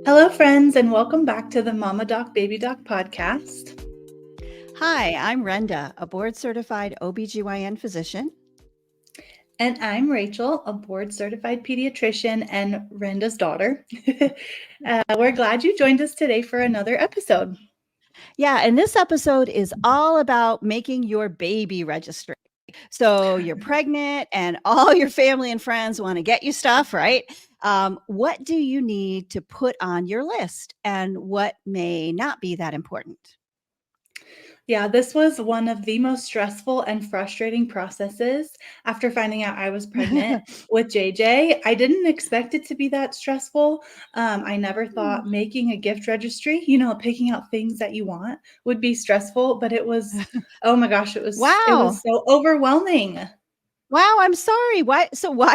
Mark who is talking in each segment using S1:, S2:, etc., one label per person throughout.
S1: Hello, friends, and welcome back to the Mama Doc Baby Doc podcast.
S2: Hi, I'm Renda, a board certified OBGYN physician.
S1: And I'm Rachel, a board certified pediatrician and Renda's daughter. We're glad you joined us today for another episode.
S2: Yeah, and this episode is all about making your baby registry. So you're pregnant and all your family and friends want to get you stuff, right? What do you need to put on your list and what may not be that important?
S1: Yeah, this was one of the most stressful and frustrating processes after finding out I was pregnant with JJ. I didn't expect it to be that stressful. I never thought making a gift registry, picking out things that you want would be stressful, but it was, oh my gosh, it
S2: Wow.
S1: was so overwhelming.
S2: Wow, I'm sorry. Why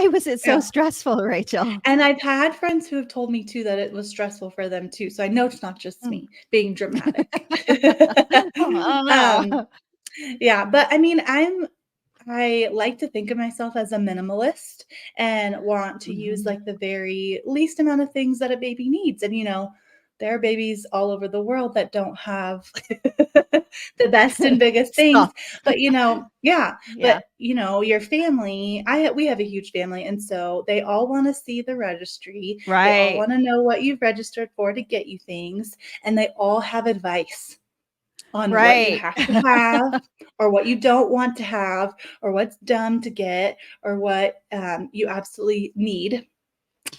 S2: was it so
S1: Yeah.
S2: stressful, Rachel?
S1: And I've had friends who have told me too that it was stressful for them too. So I know it's not just
S2: Mm.
S1: me being dramatic.
S2: Oh
S1: um,
S2: no.
S1: yeah, but I mean, I like to think of myself as a minimalist and want to use
S2: Mhm.
S1: like the very least amount of things that a baby needs. And there are babies all over the world that don't have the best and biggest things.
S2: Stuff.
S1: But yeah,
S2: Yeah.
S1: but your family, we have a huge family, and so they all want to see the registry. They all
S2: Right.
S1: want to know what you've registered for to get you things, and they all have advice on what you
S2: Right.
S1: have to have or what you don't want to have or what's dumb to get or what you absolutely need.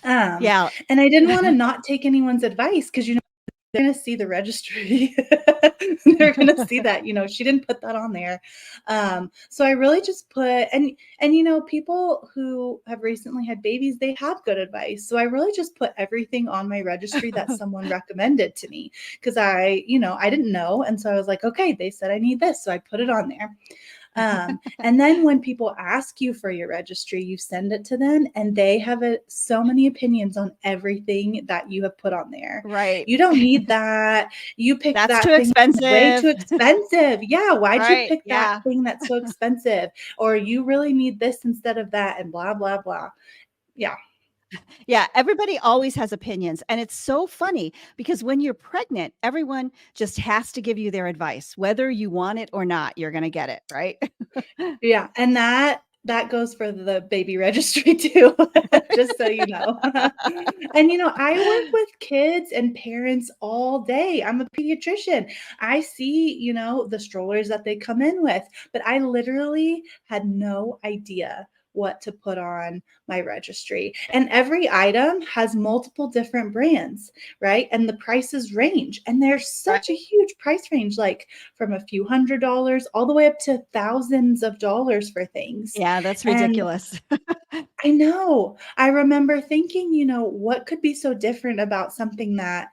S1: Um,
S2: Yeah.
S1: and I didn't want to not take anyone's advice because they're going to see the registry. They're going to see that she didn't put that on there. So I really just put and people who have recently had babies, they have good advice. So I really just put everything on my registry that someone recommended to me because I didn't know, and so I was like, okay, they said I need this, so I put it on there. And then when people ask you for your registry, you send it to them and they have so many opinions on everything that you have put on there.
S2: Right.
S1: You don't need that. You picked
S2: That's
S1: that
S2: too
S1: thing way too
S2: expensive.
S1: expensive. Yeah, why'd you
S2: Right.
S1: pick that
S2: Yeah.
S1: thing that's so expensive? Or you really need this instead of that, and blah, blah, blah. Yeah.
S2: Yeah. Everybody always has opinions. And it's so funny because when you're pregnant, everyone just has to give you their advice. Whether you want it or not, you're going to get it. Right.
S1: Yeah, and that goes for the baby registry too, just so you know. And I work with kids and parents all day. I'm a pediatrician. I see, the strollers that they come in with, but I literally had no idea what to put on my registry. And every item has multiple different brands, right? And the prices range. And there's
S2: Right.
S1: such a huge price range, like from a few $100s all the way up to thousands of dollars for things.
S2: Yeah. That's
S1: And
S2: ridiculous.
S1: I know, I remember thinking, what could be so different about something that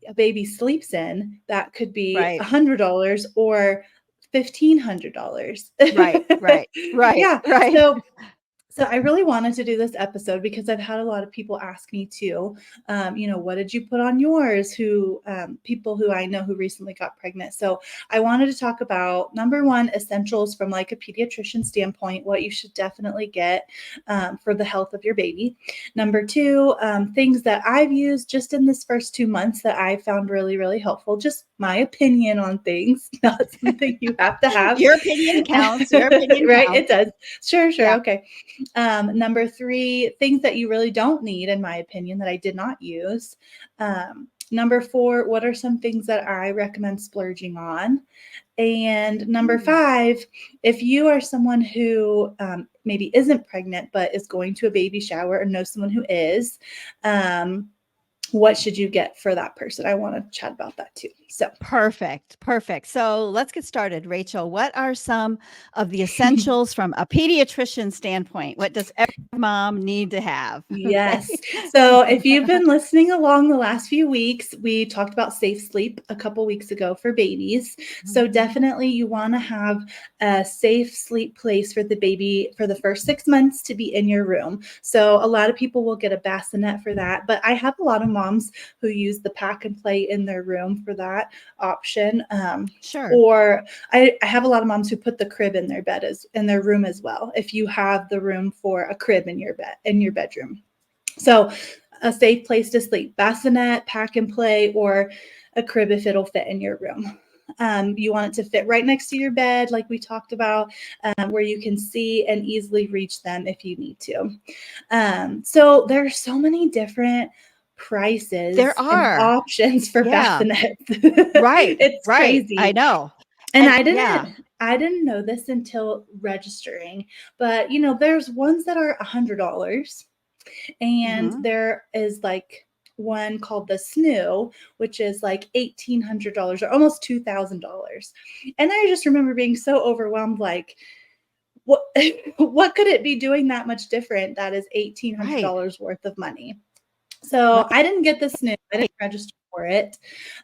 S1: a baby sleeps in that could be
S2: Right.
S1: $100 or $1,500.
S2: Right. Right. Right.
S1: Yeah.
S2: Right.
S1: So I really wanted to do this episode because I've had a lot of people ask me too, what did you put on yours? People who I know who recently got pregnant. So I wanted to talk about number one, essentials from like a pediatrician standpoint, what you should definitely get for the health of your baby. Number two, things that I've used just in this first 2 months that I found really, really helpful. Just my opinion on things, not something you have to have.
S2: Your opinion counts. Your opinion
S1: Right? It
S2: counts.
S1: does. Sure, sure.
S2: Yeah.
S1: Okay. Number three, things that you really don't need, in my opinion, that I did not use. Number four, what are some things that I recommend splurging on? And number five, if you are someone who maybe isn't pregnant but is going to a baby shower or knows someone who is, what should you get for that person? I want to chat about that too. So,
S2: Perfect. Perfect. So let's get started. Rachel, what are some of the essentials from a pediatrician standpoint? What does every mom need to have? Okay.
S1: yes. So if you've been listening along the last few weeks, we talked about safe sleep a couple weeks ago for babies. So definitely you want to have a safe sleep place for the baby for the first 6 months to be in your room. So a lot of people will get a bassinet for that, but I have a lot of moms who use the pack and play in their room for that option.
S2: Sure.
S1: Or I have a lot of moms who put the crib in their bed as in their room as well. If you have the room for a crib in your bedroom. So a safe place to sleep, bassinet, pack and play, or a crib if it'll fit in your room. You want it to fit right next to your bed, like we talked about, where you can see and easily reach them if you need to. So there are so many different prices
S2: There
S1: and
S2: are.
S1: options for
S2: Yeah.
S1: bassinets.
S2: Right.
S1: It's
S2: Right. I
S1: crazy.
S2: know.
S1: And
S2: And yeah.
S1: I didn't know this until registering, but there's ones that are $100, and
S2: Mhm.
S1: there is like one called the snoo, which is like $1,800 or almost $2,000. And I just remember being so overwhelmed, like, what what could it be doing that much different? That is
S2: Right.
S1: $1,800 worth of money. So
S2: Right.
S1: I didn't get the snoo. I didn't register for it.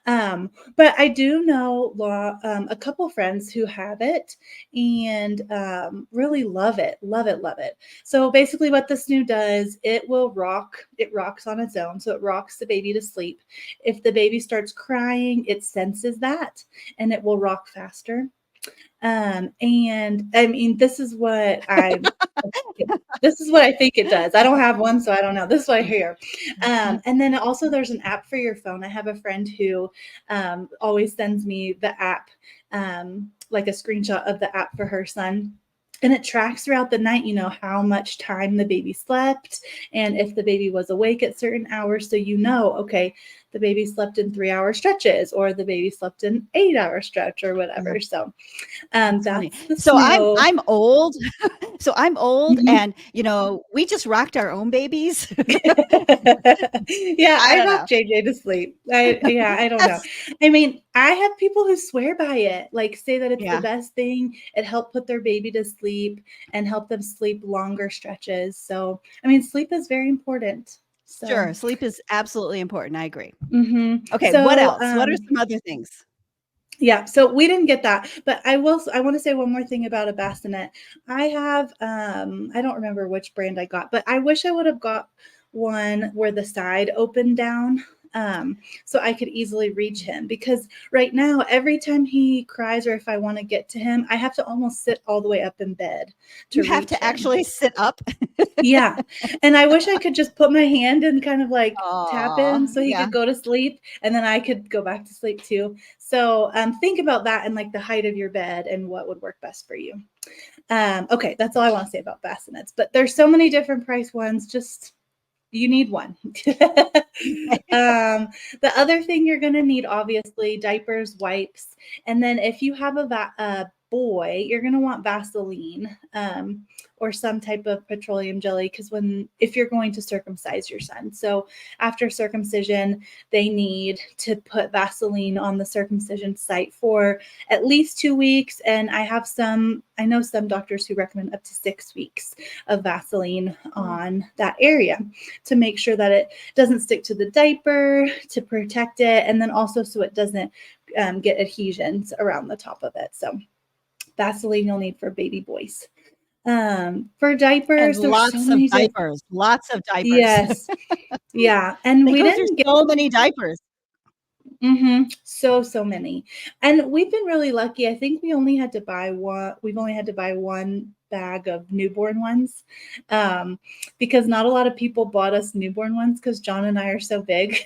S1: But I do know a couple friends who have it and really love it. Love it. Love it. So basically, what the snoo does, it will rock. It rocks on its own. So it rocks the baby to sleep. If the baby starts crying, it senses that and it will rock faster. And I mean, this is what I think it does. I don't have one, so I don't know. This is what I hear. And then also there's an app for your phone. I have a friend who always sends me the app, like a screenshot of the app for her son. And it tracks throughout the night, how much time the baby slept and if the baby was awake at certain hours. So okay, the baby slept in 3-hour stretches or the baby slept in 8-hour stretch or
S2: Yeah.
S1: whatever. So
S2: That's funny.
S1: that's the
S2: So
S1: snoo.
S2: I'm old. So I'm old,
S1: Mhm.
S2: and we just rocked our own babies.
S1: Yeah,
S2: I
S1: I
S2: don't
S1: rock
S2: know.
S1: JJ to sleep. I don't know.
S2: That's
S1: I mean, I have people who swear by it, like say that it's the
S2: yeah.
S1: best thing. It helped put their baby to sleep and help them sleep longer stretches. So, I mean, sleep is very important. So,
S2: Sure. Sleep is absolutely important. I agree.
S1: mhm.
S2: Okay, what
S1: So,
S2: else? What are some other things?
S1: yeah, so we didn't get that, but I want to say one more thing about a bassinet. I have I don't remember which brand I got, but I wish I would have got one where the side opened down, so I could easily reach him, because right now every time he cries or if I want to get to him, I have to almost sit all the way up in bed
S2: You
S1: to
S2: have
S1: reach
S2: to
S1: him.
S2: actually sit up.
S1: Yeah. And I wish I could just put my hand and kind of like tap him
S2: Aw,
S1: so he
S2: yeah.
S1: could go to sleep and then I could go back to sleep too. So think about that and like the height of your bed and what would work best for you. Okay, that's all I want to say about bassinets. But there's so many different price ones. Just you need one. The other thing you're going to need, obviously, diapers, wipes, and then if you have a boy, you're going to want Vaseline, or some type of petroleum jelly, because if you're going to circumcise your son, so after circumcision, they need to put Vaseline on the circumcision site for at least 2 weeks, and I know some doctors who recommend up to 6 weeks of Vaseline on that area to make sure that it doesn't stick to the diaper, to protect it, and then also so it doesn't get adhesions around the top of it. So Vaseline you'll need for baby boys. For
S2: And
S1: diapers, there's so
S2: lots of
S1: many different.
S2: diapers, lots of diapers.
S1: Yes, yeah, and
S2: They
S1: we
S2: go through
S1: didn't get.
S2: so many diapers.
S1: So many. And we've been really lucky. I think we've only had to buy one bag of newborn ones. Because not a lot of people bought us newborn ones because John and I are so big.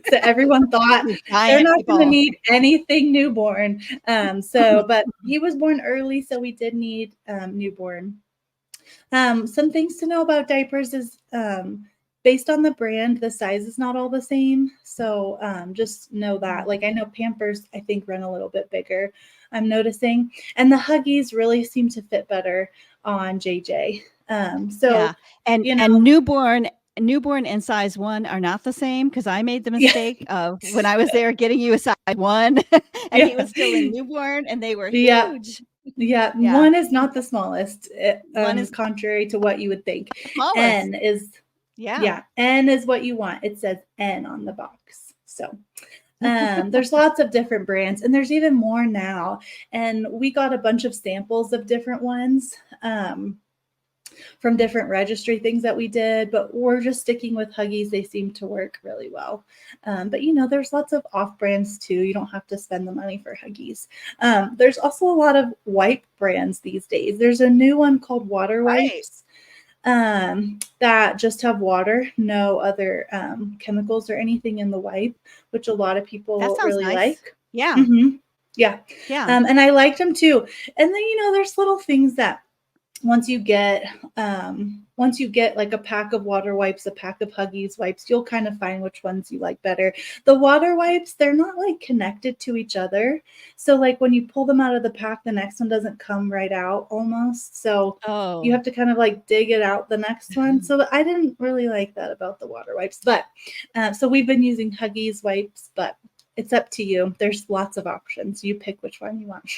S1: So everyone thought
S2: These
S1: they're
S2: giant
S1: not going to
S2: people.
S1: need anything newborn. But he was born early, so we did need newborn. Some things to know about diapers is based on the brand, the size is not all the same. So just know that. Like I know Pampers, I think run a little bit bigger. I'm noticing, and the Huggies really seem to fit better on JJ. So
S2: Yeah, and
S1: you know,
S2: and newborn and size 1 are not the same, because I made the
S1: yeah,
S2: mistake of when I was there getting you a size 1, and he
S1: yeah,
S2: was still in newborn, and they were
S1: yeah.
S2: huge.
S1: Yeah,
S2: Yeah,
S1: one is not the smallest,
S2: 1 is
S1: contrary to what you would think.
S2: the smallest.
S1: N is,
S2: Yeah.
S1: yeah, N is what you want. It says N on the box. So there's lots of different brands, and there's even more now. And we got a bunch of samples of different ones from different registry things that we did, but we're just sticking with Huggies. They seem to work really well. But there's lots of off brands too. You don't have to spend the money for Huggies. There's also a lot of wipe brands these days. There's a new one called Water
S2: Right.
S1: Wipes. that just have water, no other chemicals or anything in the wipe, which a lot of
S2: That
S1: people
S2: sounds
S1: really
S2: nice.
S1: like.
S2: Yeah.
S1: Mm-hmm. Yeah.
S2: Yeah.
S1: And I liked them too. And then, there's little things that once you get like a pack of water wipes, a pack of Huggies wipes, you'll kind of find which ones you like better. The water wipes, they're not like connected to each other, so like when you pull them out of the pack, the next one doesn't come right out almost, so you
S2: Oh.
S1: have to kind of like dig it out the next one. So I didn't really like that about the water wipes, but so we've been using Huggies wipes, but it's up to you. There's lots of options. You pick which one you want.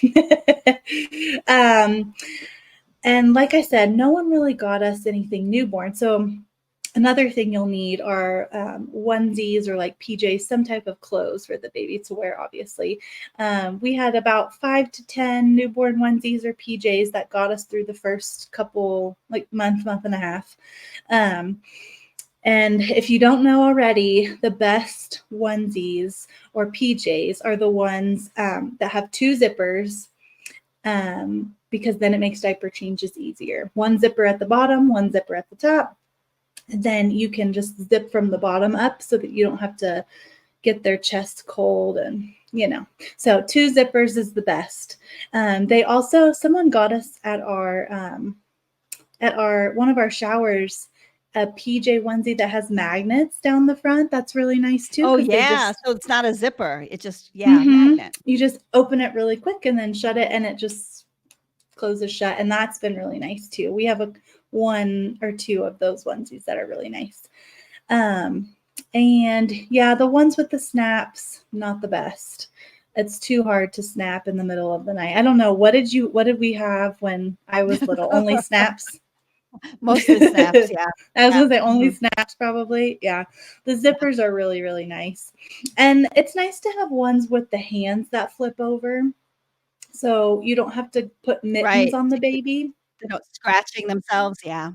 S1: And like I said, no one really got us anything newborn. So another thing you'll need are onesies or like PJs, some type of clothes for the baby to wear, obviously. We had about 5 to 10 newborn onesies or PJs that got us through the first couple, like month and a half. And if you don't know already, the best onesies or PJs are the ones that have 2 zippers, because then it makes diaper changes easier. 1 zipper at the bottom, 1 zipper at the top. Then you can just zip from the bottom up so that you don't have to get their chest cold, and so 2 zippers is the best. They also, someone got us at our one of our showers, a PJ onesie that has magnets down the front. That's really nice too,
S2: Oh,
S1: because they
S2: yeah.
S1: just
S2: So it's not a zipper. It just, yeah,
S1: mm-hmm,
S2: magnet.
S1: you just open it really quick and then shut it, and it just closes shut, and that's been really nice too. We have 1 or 2 of those onesies that are really nice. And yeah, the ones with the snaps, not the best. It's too hard to snap in the middle of the night. I don't know. What did we have when I was little? Only snaps?
S2: Mostly snaps, yeah.
S1: I was
S2: Yeah.
S1: gonna say only
S2: Mhm.
S1: snaps, probably. Yeah. The zippers are really, really nice. And it's nice to have ones with the hands that flip over, so you don't have to put mittens
S2: Right.
S1: on the
S2: To keep
S1: baby.
S2: scratching themselves, yeah.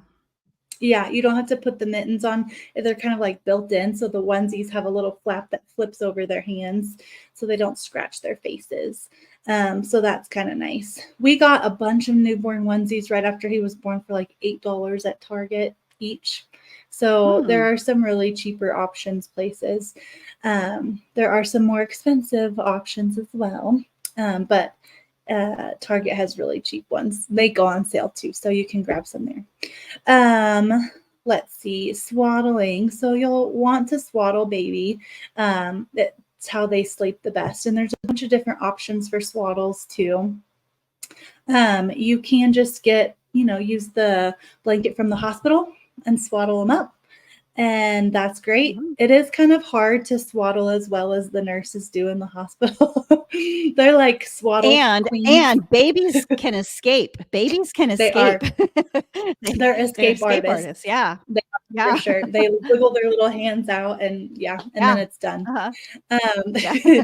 S1: Yeah, you don't have to put the mittens on. They're kind of like built in. So the onesies have a little flap that flips over their hands so they don't scratch their faces. So that's kind of nice. We got a bunch of newborn onesies right after he was born for like $8 at Target each. So
S2: Hmm.
S1: there are some really cheaper options places. There are some more expensive options as well. But Target has really cheap ones. They go on sale too, so you can grab some there. Let's see, swaddling. So you'll want to swaddle baby. That's how they sleep the best. And there's a bunch of different options for swaddles too. You can just use the blanket from the hospital and swaddle them up, and that's great.
S2: Mhm.
S1: It is kind of hard to swaddle as well as the nurses do in the hospital. They're like swaddle queens.
S2: And babies can escape. Babies can
S1: They
S2: escape.
S1: are. They're
S2: They're
S1: escape
S2: escape
S1: artists.
S2: artists, yeah.
S1: They are, for
S2: Yeah.
S1: sure. They wiggle their little hands out, and yeah, and then
S2: Yeah.
S1: it's done.
S2: Uh-huh. Yeah.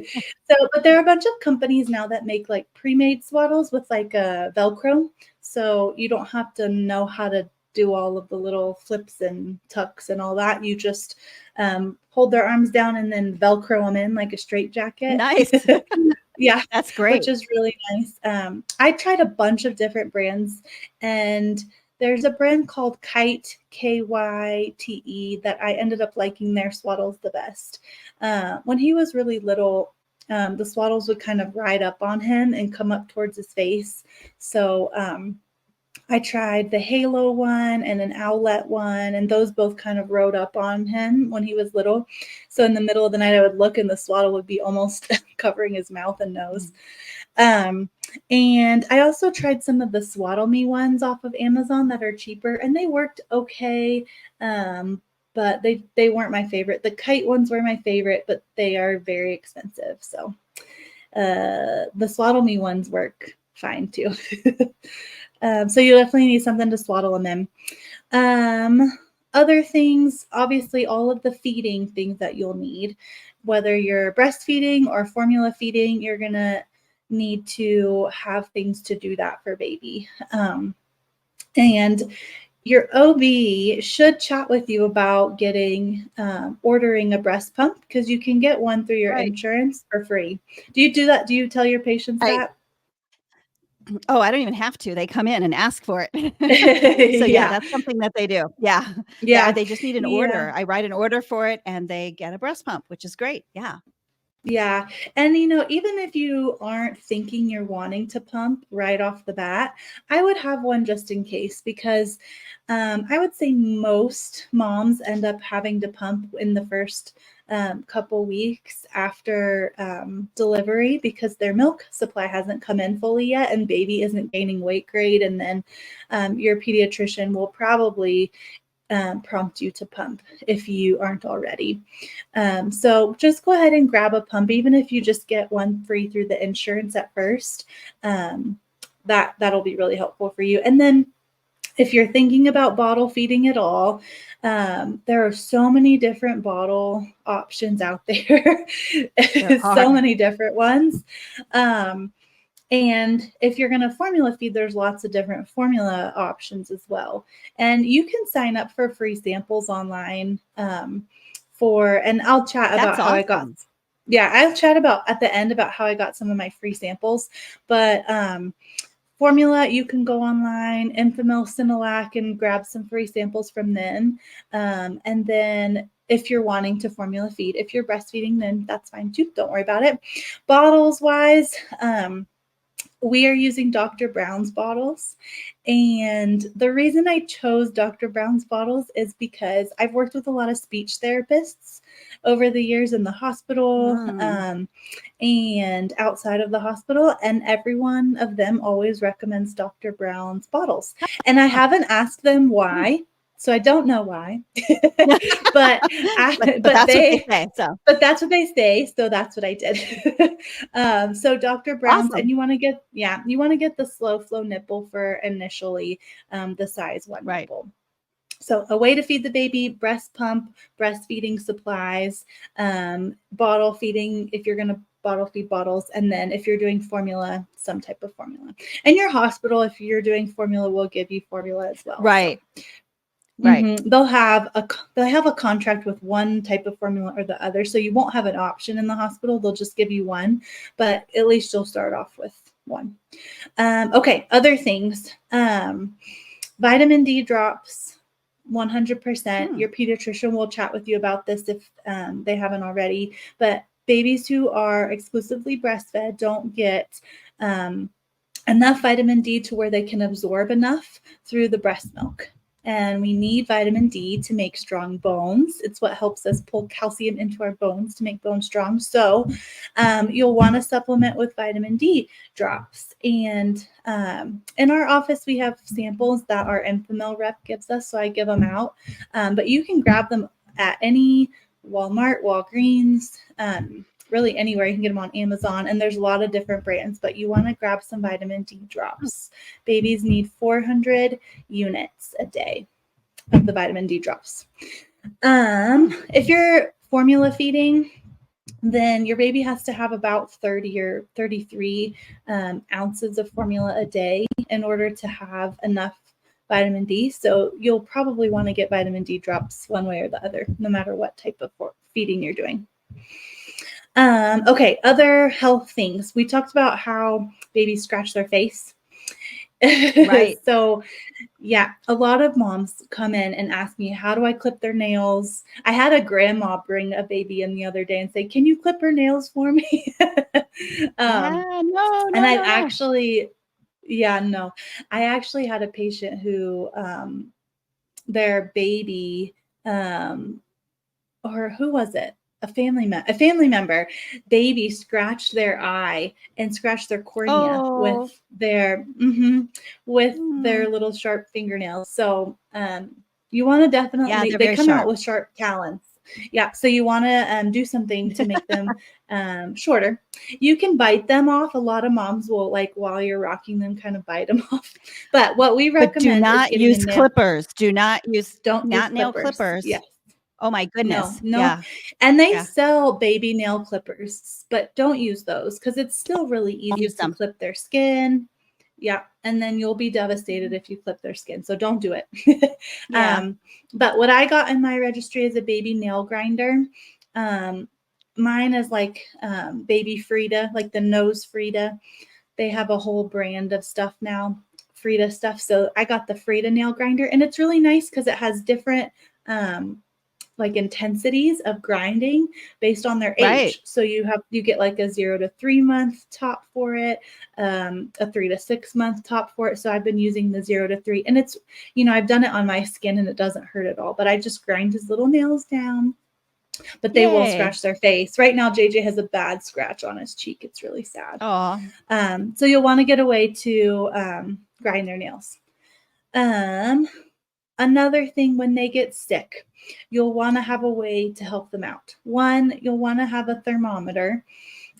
S1: But there are a bunch of companies now that make like pre-made swaddles with like a Velcro, so you don't have to know how to do all of the little flips and tucks and all that. You just hold their arms down and then Velcro them in like a straight jacket.
S2: Nice.
S1: Yeah,
S2: That's great.
S1: which is really nice. I tried a bunch of different brands, and there's a brand called Kite, Kyte, that I ended up liking their swaddles the best. When he was really little, the swaddles would kind of ride up on him and come up towards his face. So I tried the Halo one and an Owlet one, and those both kind of rode up on him when he was little. So in the middle of the night, I would look and the swaddle would be almost covering his mouth and nose. And I also tried some of the Swaddle Me ones off of Amazon that are cheaper, and they worked okay. But they weren't my favorite. The Kite ones were my favorite, but they are very expensive. So the Swaddle Me ones work fine too. So you definitely need something to swaddle them in. Other things, obviously, all of the feeding things that you'll need, whether you're breastfeeding or formula feeding, you're going to need to have things to do that for baby. And your OB should chat with you about ordering a breast pump, because you can get one through your
S2: Right.
S1: insurance for free. Do you do that? Do you tell your patients
S2: I
S1: that?
S2: Oh, I don't even have to. They come in and ask for it. So yeah,
S1: Yeah.
S2: that's something that they do. Yeah. Yeah,
S1: Yeah.
S2: they just need an
S1: Yeah.
S2: order. I write an order for it and they get a breast pump, which is great. Yeah.
S1: Yeah. And, even if you aren't thinking you're wanting to pump right off the bat, I would have one just in case because I would say most moms end up having to pump in the first couple weeks after delivery because their milk supply hasn't come in fully yet and baby isn't gaining weight great. And then your pediatrician will probably prompt you to pump if you aren't already. So just go ahead and grab a pump, even if you just get one free through the insurance at first. That'll be really helpful for you. And then if you're thinking about bottle feeding at all, there are so many different bottle options out there.
S2: There
S1: So
S2: are.
S1: many different ones. And if you're going to formula feed, there's lots of different formula options as well. And you can sign up for free samples online and I'll chat
S2: That's
S1: about how I got.
S2: awesome.
S1: Yeah, I'll chat about at the end about how I got some of my free samples. But formula, you can go online, Enfamil, Similac, and grab some free samples from them. And then if you're wanting to formula feed, if you're breastfeeding, then that's fine too. Don't worry about it. Bottles wise, we are using Dr. Brown's bottles. And the reason I chose Dr. Brown's bottles is because I've worked with a lot of speech therapists over the years in the hospital and outside of the hospital. And every one of them always recommends Dr. Brown's bottles. And I haven't asked them why. So I don't know why. but
S2: But
S1: but
S2: that's what they
S1: they
S2: say. So
S1: but that's what they say, so that's what I did. So Dr. Brown's, and
S2: awesome.
S1: you want to get the slow flow nipple for initially the size 1
S2: Right.
S1: nipple. So a way to feed the baby, breast pump, breastfeeding supplies, bottle feeding if you're going to bottle feed bottles, and then if you're doing formula, some type of formula. And your hospital, if you're doing formula, will give you formula as well.
S2: Right.
S1: So.
S2: Right.
S1: They'll have a contract with one type of formula or the other, so you won't have an option in the hospital. They'll just give you one, but at least you'll start off with one. Okay, other things. Vitamin D drops, 100%. Your pediatrician will chat with you about this if they haven't already. But babies who are exclusively breastfed don't get enough vitamin D to where they can absorb enough through the breast milk. And we need vitamin D to make strong bones. It's what helps us pull calcium into our bones to make bones strong. So you'll want to supplement with vitamin D drops. And in our office, we have samples that our Enfamil rep gives us. So I give them out. But you can grab them at any Walmart, Walgreens, really anywhere. You can get them on Amazon, and there's a lot of different brands, but you want to grab some vitamin D drops. Babies need 400 units a day of the vitamin D drops. If you're formula feeding, then your baby has to have about 30 or 33 ounces of formula a day in order to have enough vitamin D. So you'll probably want to get vitamin D drops one way or the other, no matter what type of feeding you're doing. Okay, other health things. We talked about how babies scratch their face.
S2: Right.
S1: So, yeah, a lot of moms come in and ask me, how do I clip their nails? I had a grandma bring a baby in the other day and say, can you clip her nails for me?
S2: Yeah.
S1: And I've
S2: No.
S1: actually, no, I actually had a patient who their baby, or who was it? A family member, baby scratched their eye and scratched their cornea
S2: Oh.
S1: with their little sharp fingernails. So you want to
S2: Yeah,
S1: definitely,
S2: they're
S1: they
S2: very
S1: come out
S2: sharp.
S1: with sharp talons. Yeah, so you want to do something to make them shorter. You can bite them off. A lot of moms will, like, while you're rocking them, kind of bite them off. But what we
S2: But do
S1: recommend is
S2: not
S1: getting a
S2: use
S1: nail.
S2: clippers. Do not use
S1: Don't use
S2: not nail
S1: clippers.
S2: clippers.
S1: Yes.
S2: Oh my
S1: No,
S2: goodness.
S1: no.
S2: Yeah.
S1: And they
S2: Yeah.
S1: sell baby nail clippers, but don't use those because it's still really
S2: Don't
S1: easy
S2: use
S1: to
S2: them.
S1: clip their skin. Yeah. And then you'll be devastated if you clip their skin. So don't do it.
S2: Yeah.
S1: But what I got in my registry is a baby nail grinder. Mine is like baby Frida, like the nose Frida. They have a whole brand of stuff now, Frida stuff. So I got the Frida nail grinder, and it's really nice because it has different like intensities of grinding based on their
S2: Right.
S1: age. So you get like a 0 to 3 month top for it, a 3 to 6 month top for it. So I've been using the 0 to 3, and it's, I've done it on my skin and it doesn't hurt at all, but I just grind his little nails down, but they will
S2: Yay.
S1: scratch their face. Right now, JJ has a bad scratch on his cheek. It's really sad.
S2: Oh.
S1: So you'll want to get a way to grind their nails. Another thing, when they get sick, you'll want to have a way to help them out. One, you'll want to have a thermometer.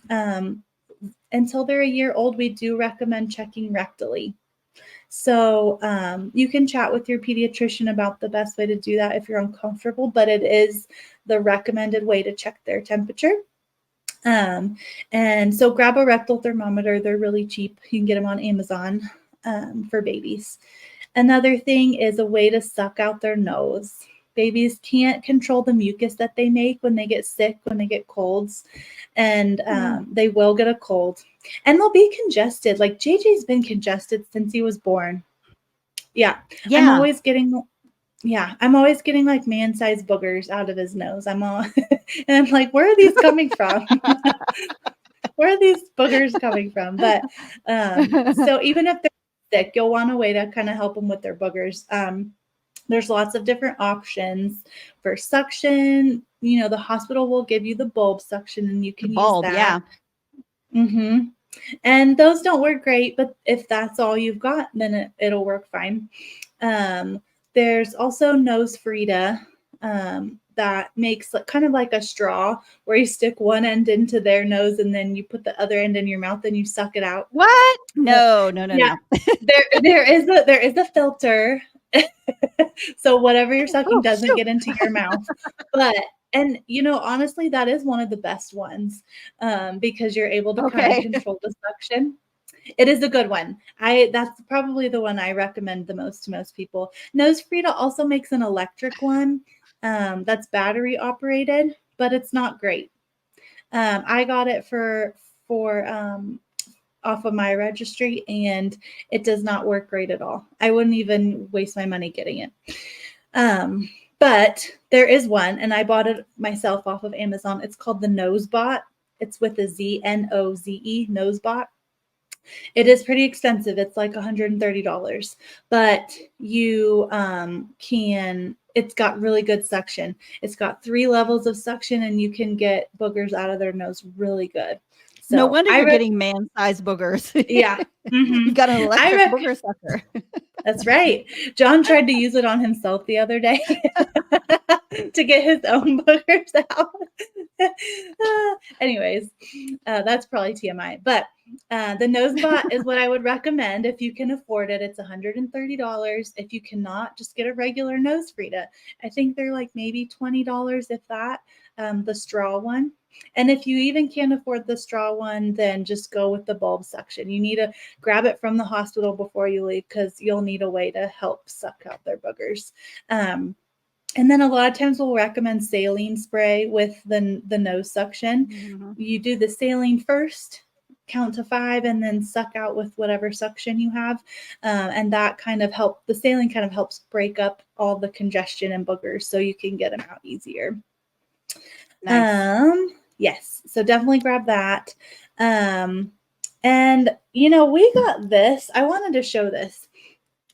S1: Until they're a year old, we do recommend checking rectally. So you can chat with your pediatrician about the best way to do that if you're uncomfortable, but it is the recommended way to check their temperature. And so grab a rectal thermometer. They're really cheap. You can get them on Amazon for babies. Another thing is a way to suck out their nose. Babies can't control the mucus that they make when they get sick, when they get colds, and they will get a cold, and they'll be congested. Like JJ's been congested since he was born. Yeah. I'm always getting like man-sized boogers out of his nose. And I'm like, where are these coming from? Where are these boogers coming from? But so even if they're sick, you'll want a way to kind of help them with their boogers. There's lots of different options for suction. The hospital will give you the bulb suction, and you can use that. Yeah. And those don't work great, but if that's all you've got, then it'll work fine. There's also Nose Frida that makes kind of like a straw, where you stick one end into their nose and then you put the other end in your mouth and you suck it out.
S2: What? No.
S1: Yeah. There is a filter. So whatever you're sucking doesn't get into your mouth. And honestly, that is one of the best ones, because you're able to kind of control the suction. It is a good one. That's probably the one I recommend the most to most people. Nose Frida also makes an electric one that's battery operated, but it's not great. I got it for off of my registry, and it does not work great at all. I wouldn't even waste my money getting it. But there is one, and I bought it myself off of Amazon. It's called the Nosebot. It's with a Z, Noze, Nosebot. It is pretty expensive. It's like $130, but you it's got really good suction. It's got 3 levels of suction, and you can get boogers out of their nose really good. So
S2: no wonder you're getting man-sized boogers.
S1: Yeah.
S2: You've got an electric booger sucker.
S1: That's right. John tried to use it on himself the other day to get his own boogers out. Anyways, that's probably TMI. But the Nosebot is what I would recommend if you can afford it. It's $130. If you cannot, just get a regular Nose Frida. I think they're like maybe $20, if that, the straw one. And if you even can't afford the straw one, then just go with the bulb suction. You need to grab it from the hospital before you leave, because you'll need a way to help suck out their boogers. And then a lot of times we'll recommend saline spray with the nose suction. Mm-hmm. You do the saline first, count to 5, and then suck out with whatever suction you have. And that the saline kind of helps break up all the congestion and boogers, so you can get them out easier. Nice. Yes. So definitely grab that. And we got this. I wanted to show this.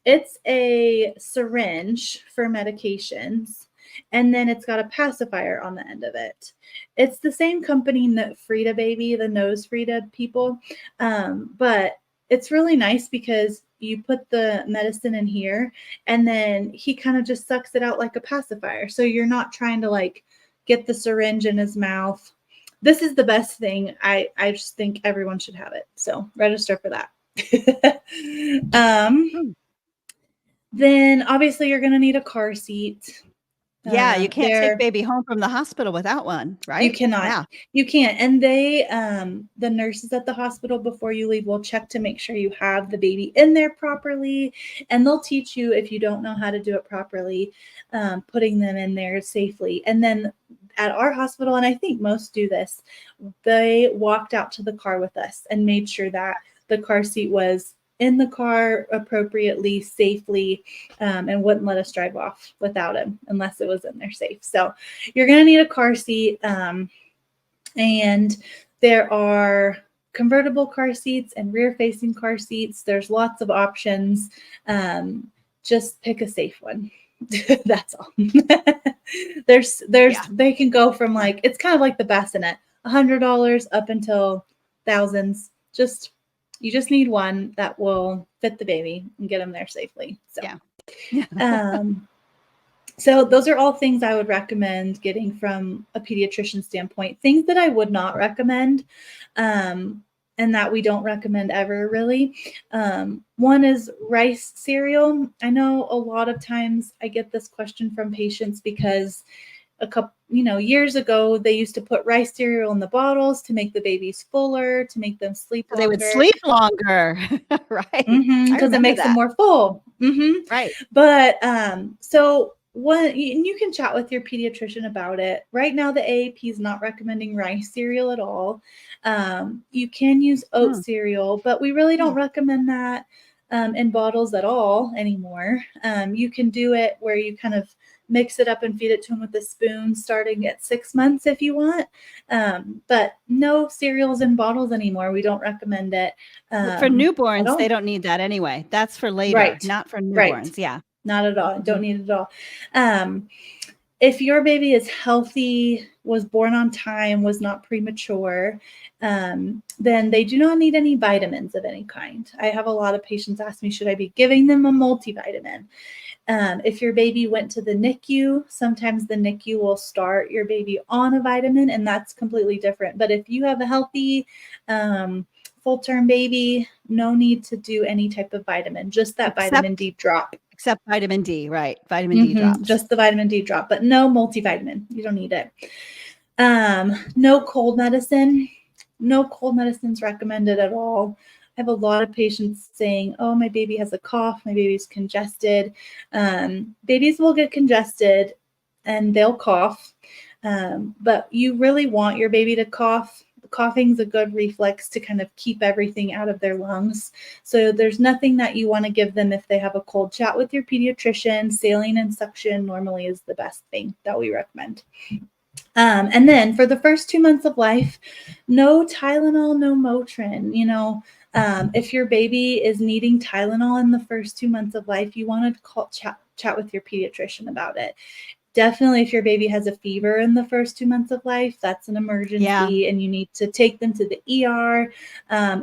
S1: It's a syringe for medications, and then it's got a pacifier on the end of it. It's the same company that Frida Baby, the Nose Frida people, but it's really nice because you put the medicine in here, and then he kind of just sucks it out like a pacifier. So you're not trying to get the syringe in his mouth. This is the best thing. I just think everyone should have it. So register for that. Then obviously you're going to need a car seat.
S2: Yeah, you can't take baby home from the hospital without one, right?
S1: You cannot. Yeah. You can't. And they, the nurses at the hospital, before you leave, will check to make sure you have the baby in there properly. And they'll teach you, if you don't know how to do it properly, putting them in there safely. And then at our hospital, and I think most do this, they walked out to the car with us and made sure that the car seat was in the car appropriately, safely, and wouldn't let us drive off without him unless it was in there safe. So you're going to need a car seat. And there are convertible car seats and rear facing car seats. There's lots of options. Just pick a safe one. That's all. there's they can go from like, it's kind of like the bassinet, $100 up until thousands. You just need one that will fit the baby and get them there safely. So so those are all things I would recommend getting from a pediatrician standpoint. Things that I would not recommend, and that we don't recommend ever really. One is rice cereal. I know a lot of times I get this question from patients because a couple, years ago, they used to put rice cereal in the bottles to make the babies fuller, to make them sleep longer.
S2: They would sleep longer, right?
S1: Because it makes them more full.
S2: Right.
S1: But so you can chat with your pediatrician about it. Right now, the AAP is not recommending rice cereal at all. You can use oat cereal, but we really don't recommend that in bottles at all anymore. You can do it where you kind of mix it up and feed it to them with a spoon starting at 6 months if you want. But no cereals in bottles anymore. We don't recommend it.
S2: For newborns, they don't need that anyway. That's for later,
S1: right.
S2: Not for newborns.
S1: Right.
S2: Yeah.
S1: Not at all. Don't need it at all. If your baby is healthy, was born on time, was not premature, then they do not need any vitamins of any kind. I have a lot of patients ask me, should I be giving them a multivitamin? If your baby went to the NICU, sometimes the NICU will start your baby on a vitamin, and that's completely different. But if you have a healthy full-term baby, no need to do any type of vitamin, just that vitamin D drop.
S2: Except vitamin D, right? Vitamin D drops.
S1: Just the vitamin D drop, but no multivitamin. You don't need it. No cold medicine. No cold medicines recommended at all. I have a lot of patients saying, oh, my baby has a cough, my baby's congested. Babies will get congested and they'll cough, but you really want your baby to cough. Coughing's a good reflex to kind of keep everything out of their lungs. So there's nothing that you want to give them if they have a cold. Chat with your pediatrician. Saline and suction normally is the best thing that we recommend. And then for the first 2 months of life, no Tylenol, no Motrin. If your baby is needing Tylenol in the first 2 months of life, you want to chat with your pediatrician about it. Definitely, if your baby has a fever in the first 2 months of life, that's an emergency, and you need to take them to the ER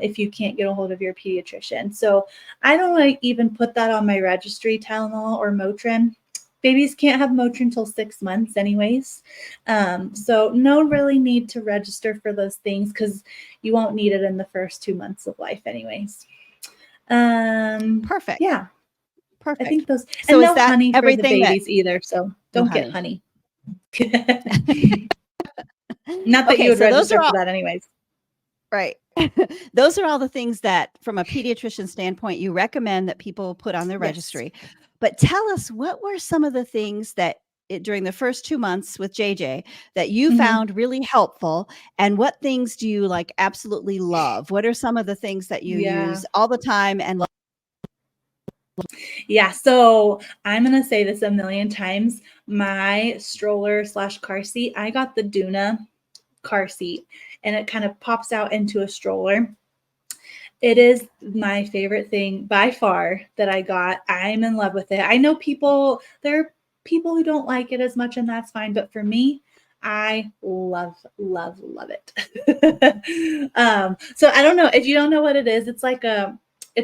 S1: if you can't get a hold of your pediatrician. So I don't even put that on my registry, Tylenol or Motrin. Babies can't have Motrin until 6 months anyways. So no really need to register for those things because you won't need it in the first 2 months of life anyways.
S2: Perfect.
S1: Yeah.
S2: Perfect.
S1: I think those.
S2: So
S1: and
S2: is
S1: no
S2: that
S1: honey for the
S2: everything
S1: babies either, so don't get honey. Not that
S2: Okay,
S1: you would
S2: so those
S1: register
S2: are all,
S1: for that anyways.
S2: right. Those are all the things that, from a pediatrician standpoint, you recommend that people put on their registry. But tell us, what were some of the things that during the first 2 months with JJ that you found really helpful, and what things do you like absolutely love? What are some of the things that you use all the time and love?
S1: Yeah, so I'm going to say this a million times. My stroller / car seat, I got the Duna car seat, and it kind of pops out into a stroller. It is my favorite thing by far that I got. I'm in love with it. I know there are people who don't like it as much, and that's fine. But for me, I love it. So I don't know if you don't know what it is. It's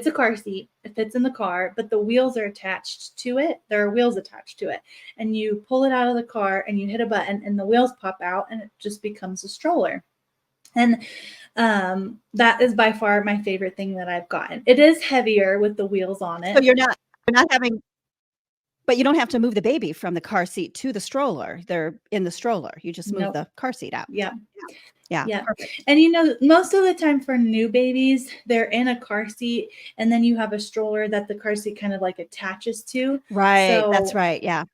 S1: a car seat. It fits in the car, but the wheels are attached to it. There are wheels attached to it, and you pull it out of the car and you hit a button, and the wheels pop out, and it just becomes a stroller. And that is by far my favorite thing that I've gotten. It is heavier with the wheels on it.
S2: So you're not having, but you don't have to move the baby from the car seat to the stroller. They're in the stroller. You just move the car seat out.
S1: Yeah.
S2: Perfect.
S1: And most of the time for new babies, they're in a car seat, and then you have a stroller that the car seat kind of like attaches to.
S2: Right. That's right. Yeah.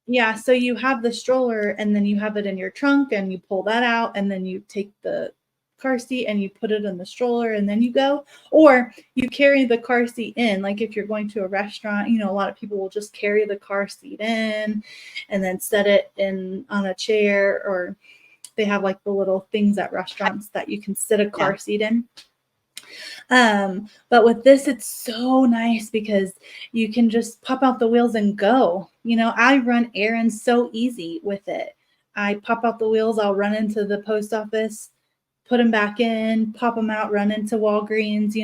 S1: Yeah, so you have the stroller, and then you have it in your trunk, and you pull that out, and then you take the car seat and you put it in the stroller and then you go, or you carry the car seat in. Like if you're going to a restaurant, a lot of people will just carry the car seat in and then set it in on a chair, or they have like the little things at restaurants that you can sit a car seat in. But with this, it's so nice because you can just pop out the wheels and go. I run errands so easy with it. I pop out the wheels, I'll run into the post office, put them back in, pop them out, run into Walgreens.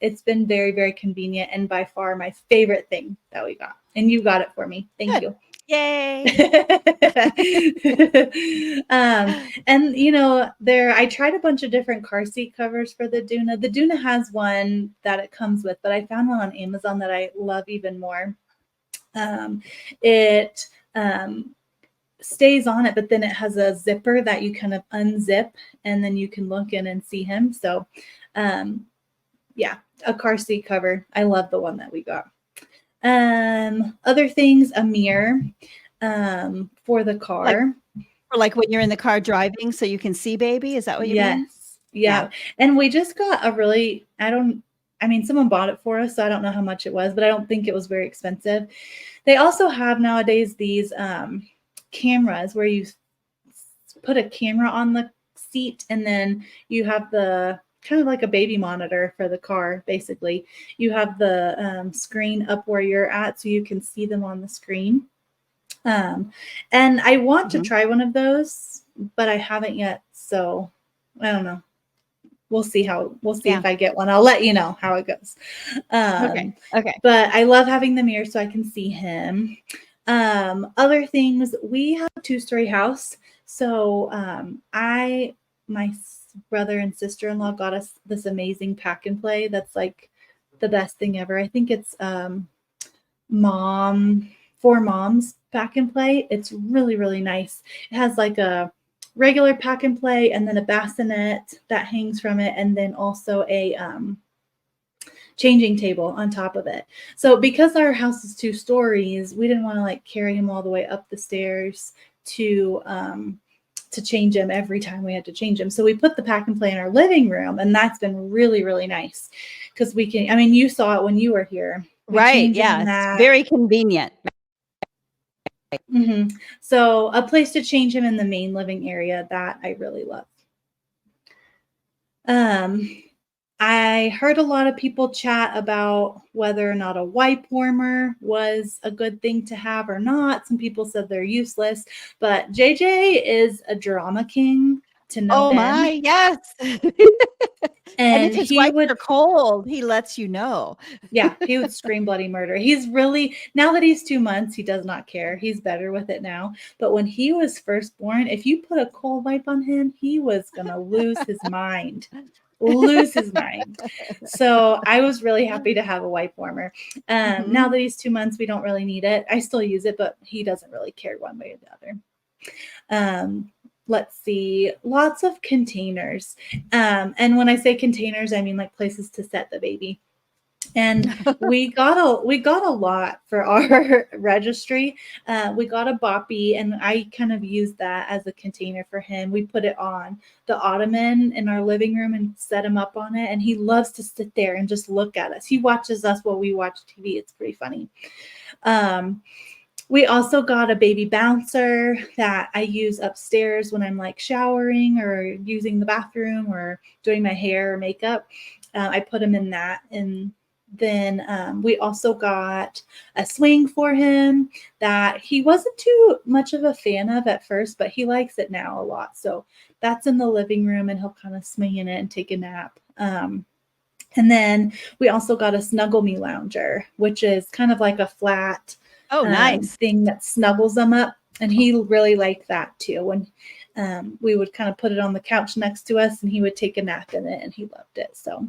S1: It's been very, very convenient, and by far my favorite thing that we got. And you got it for me. Thank you.
S2: Yay.
S1: And I tried a bunch of different car seat covers for the Duna. The Duna has one that it comes with, but I found one on Amazon that I love even more. It stays on it, but then it has a zipper that you kind of unzip and then you can look in and see him. So yeah, a car seat cover. I love the one that we got. Other things, a mirror for the car.
S2: Like when you're in the car driving so you can see baby. Is that what you mean?
S1: Yes. Yeah. And we just got a really, someone bought it for us, so I don't know how much it was, but I don't think it was very expensive. They also have nowadays these cameras where you put a camera on the seat and then you have the kind of like a baby monitor for the car. Basically, you have the screen up where you're at so you can see them on the screen. And I want to try one of those, but I haven't yet. So I don't know. We'll see if I get one. I'll let you know how it goes.
S2: Okay.
S1: But I love having the mirror so I can see him. Other things, we have a 2-story house. So my brother and sister-in-law got us this amazing pack and play that's like the best thing ever. I think it's For Moms pack and play. It's really, really nice. It has like a regular pack and play and then a bassinet that hangs from it, and then also a changing table on top of it. So because our house is 2 stories, we didn't want to like carry him all the way up the stairs to change him every time we had to change him. So we put the pack and play in our living room, and that's been really, really nice because we can, you saw it when you were here.
S2: Right. Yeah. It's very convenient.
S1: Mm-hmm. So a place to change him in the main living area that I really love. I heard a lot of people chat about whether or not a wipe warmer was a good thing to have or not. Some people said they're useless, but JJ is a drama king to no end.
S2: My, yes. And if his wipes are cold, he lets you know.
S1: Yeah, he would scream bloody murder. He's really, now that he's 2 months, he does not care. He's better with it now. But when he was first born, if you put a cold wipe on him, he was going to lose his mind. So I was really happy to have a wipe warmer. Now that he's 2 months, we don't really need it. I still use it, but he doesn't really care one way or the other. Let's see, lots of containers. And when I say containers, I mean like places to set the baby. And we got a lot for our registry. We got a boppy, and I kind of used that as a container for him. We put it on the ottoman in our living room and set him up on it. And he loves to sit there and just look at us. He watches us while we watch TV. It's pretty funny. We also got a baby bouncer that I use upstairs when I'm like showering or using the bathroom or doing my hair or makeup. I put him in that. And then we also got a swing for him that he wasn't too much of a fan of at first, but he likes it now a lot. So that's in the living room, and he'll kind of swing in it and take a nap. And then we also got a Snuggle Me lounger, which is kind of like a flat
S2: nice
S1: thing that snuggles them up. And he really liked that too. When we would kind of put it on the couch next to us, and he would take a nap in it, and he loved it. So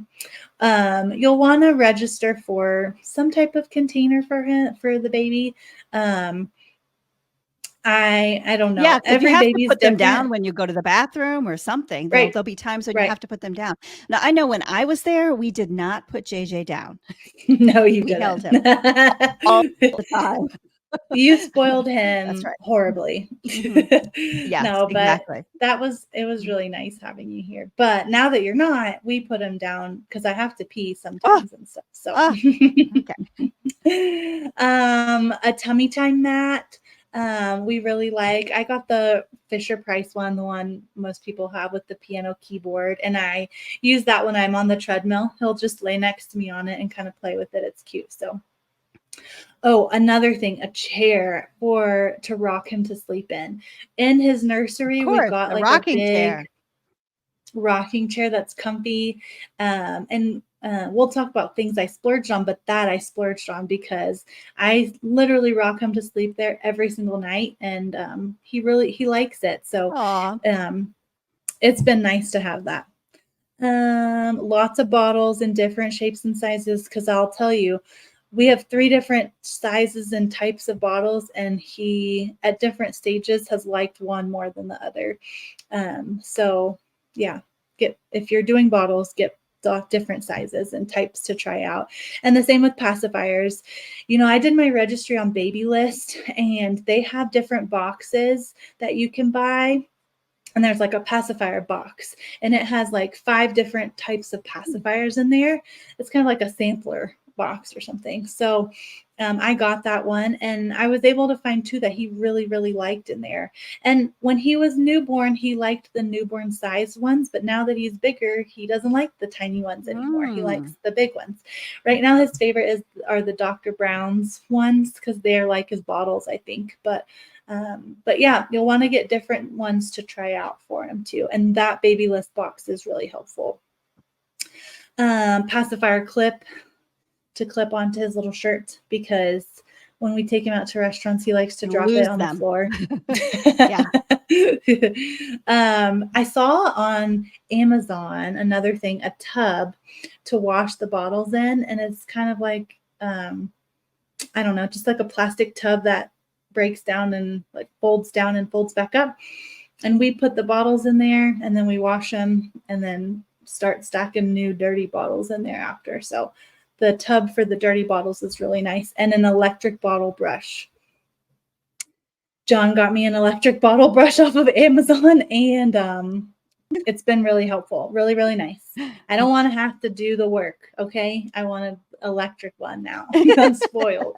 S1: you'll want to register for some type of container for the baby. I don't know.
S2: Yeah,
S1: every
S2: you have
S1: baby's
S2: to put them
S1: different.
S2: down when you go to the bathroom or something.
S1: Right.
S2: There'll be times when you have to put them down. Now, I know when I was there, we did not put JJ down.
S1: No, you
S2: we
S1: didn't.
S2: held him all the time.
S1: You spoiled
S2: That's
S1: him
S2: right.
S1: horribly.
S2: Mhm. Yes,
S1: No, but
S2: exactly.
S1: it was
S2: Mhm.
S1: really nice having you here. But now that you're not, we put him down because I have to pee
S2: Oh,
S1: sometimes and stuff. So
S2: oh, okay.
S1: a tummy time mat. We really like. I got the Fisher Price one, the one most people have with the piano keyboard, and I use that when I'm on the treadmill. He'll just lay next to me on it and kind of play with it. It's cute. So, oh, another thing, a chair for to rock him to sleep in. In his
S2: Of
S1: nursery, we
S2: course,
S1: got
S2: the
S1: like a
S2: rocking
S1: big
S2: chair.
S1: rocking chair that's comfy. And we'll talk about things I splurged on, but that I splurged on because I literally rock him to sleep there every single night, and he likes it. So
S2: Aw,
S1: um, it's been nice to have that. Lots of bottles in different shapes and sizes because I'll tell you, we have 3 different sizes and types of bottles, and he at different stages has liked one more than the other. So yeah, get if you're doing bottles, get different sizes and types to try out. And the same with pacifiers. You know, I did my registry on Baby List, and they have different boxes that you can buy, and there's like a pacifier box, and it has like 5 different types of pacifiers in there. It's kind of like a sampler box or something. So I got that one, and I was able to find 2 that he really really liked in there. And when he was newborn, he liked the newborn size ones, but now that he's bigger, he doesn't like the tiny ones anymore. He likes
S2: mm.
S1: the big ones. Right now his favorite are the Dr. Brown's ones because they're like his bottles, I think. But yeah, you'll want to get different ones to try out for him too. And that Baby List box is really helpful. Pacifier clip to clip onto his little shirt because when we take him out to restaurants, he likes to
S2: You
S1: drop it
S2: lose
S1: on the
S2: them.
S1: floor.
S2: Yeah.
S1: I saw on Amazon another thing, a tub to wash the bottles in, and it's kind of like I don't know, just like a plastic tub that breaks down and like folds down and folds back up. And we put the bottles in there, and then we wash them, and then start stacking new dirty bottles in there after. So the tub for the dirty bottles is really nice, and an electric bottle brush. John got me an electric bottle brush off of Amazon, and it's been really helpful. Really, really nice. I don't want to have to do the work. Okay. I want an electric one now. I'm spoiled.